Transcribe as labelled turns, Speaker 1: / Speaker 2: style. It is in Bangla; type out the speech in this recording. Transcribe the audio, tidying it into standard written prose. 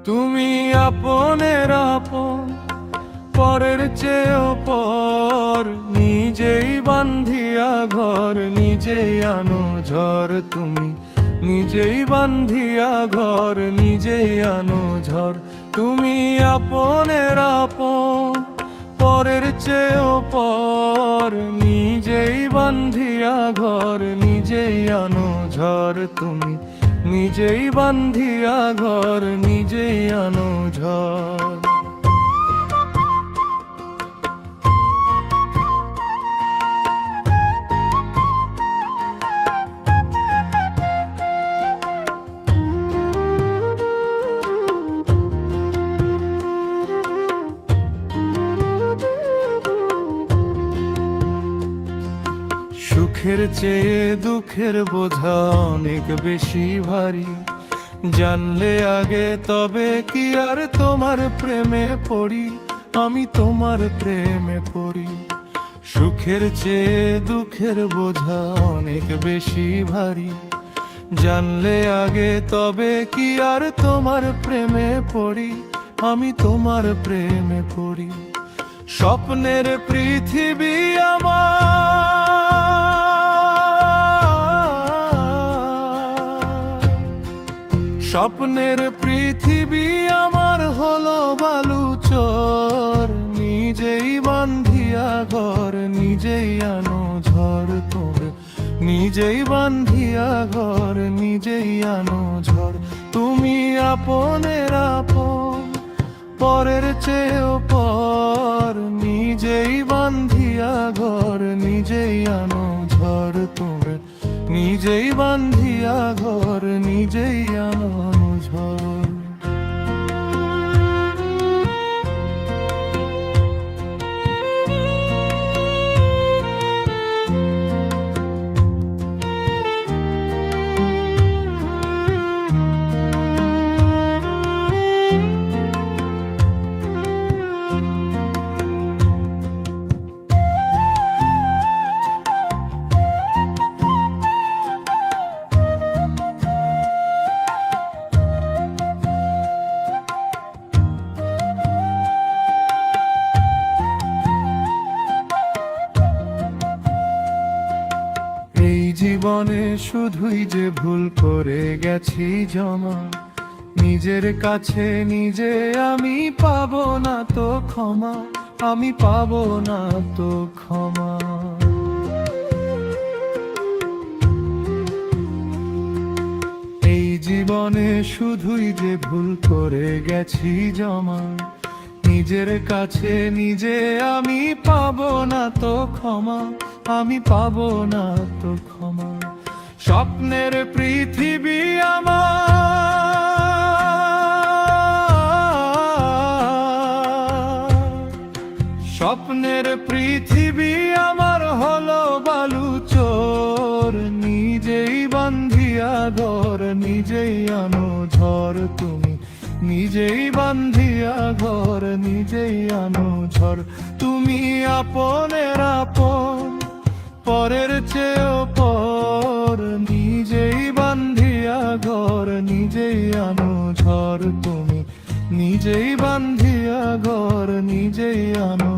Speaker 1: তুমি আপনের আপন, পরের চেয়েও পর, নিজেই বান্ধিয়া ঘর, নিজেই আনো ঝড়। তুমি নিজেই বান্ধিয়া ঘর, নিজেই আনো ঝড়। তুমি আপনের আপন, পরের চেয়েও পর, নিজেই বান্ধিয়া ঘর, নিজেই আনো ঝড়। তুমি নিজেই বান্ধিয়া ঘর, নিজেই আনো ঝড়। সুখের চেয়ে দুঃখের বোঝা অনেক বেশি ভারী, জানলে আগে তবে কি আর তোমার প্রেমে পড়ি, আমি তোমার প্রেমে পড়ি। সুখের চেয়ে দুঃখের বোঝা অনেক বেশি ভারী, জানলে আগে তবে কি আর তোমার প্রেমে পড়ি, আমি তোমার প্রেমে পড়ি। স্বপ্নের পৃথিবী স্বপ্নের পৃথিবী আমার হলো বালুচর, নিজেই বান্ধিয়া ঘর, নিজেই আনো ঝড়। তোর নিজেই বান্ধিয়া ঘর, নিজেই আনো ঝড়। তুমি আপনের আপন, পরের চেয়েও পর, নিজেই বান্ধিয়া ঘর, নিজেই আনো ঝড়। তোর নিজেই বান্ধিয়া ঘর, নিজেই আনো ঝড়। জীবনে শুধুই যে ভুল করে গেছি জমা, নিজের কাছে নিজে আমি পাবো না তো ক্ষমা, আমি পাবো না তো ক্ষমা। এই জীবনে শুধুই যে ভুল করে গেছি জমা, নিজের কাছে নিজে আমি পাবো না তো ক্ষমা, আমি পাবো না তো ক্ষমা। স্বপ্নের পৃথিবী স্বপ্নের পৃথিবী আমার হলো বালুচর, নিজেই বান্ধিয়া ঘর, নিজেই আনো ঝড়। তুমি নিজেই বান্ধিয়া ঘর, নিজেই আনো ঝড়। তুমি আপনের আপন, পরের চেয়েও পর, নিজেই বান্ধিয়া ঘর, নিজেই আনো ঝড়। তুমি নিজেই বান্ধিয়া ঘর, নিজেই আনো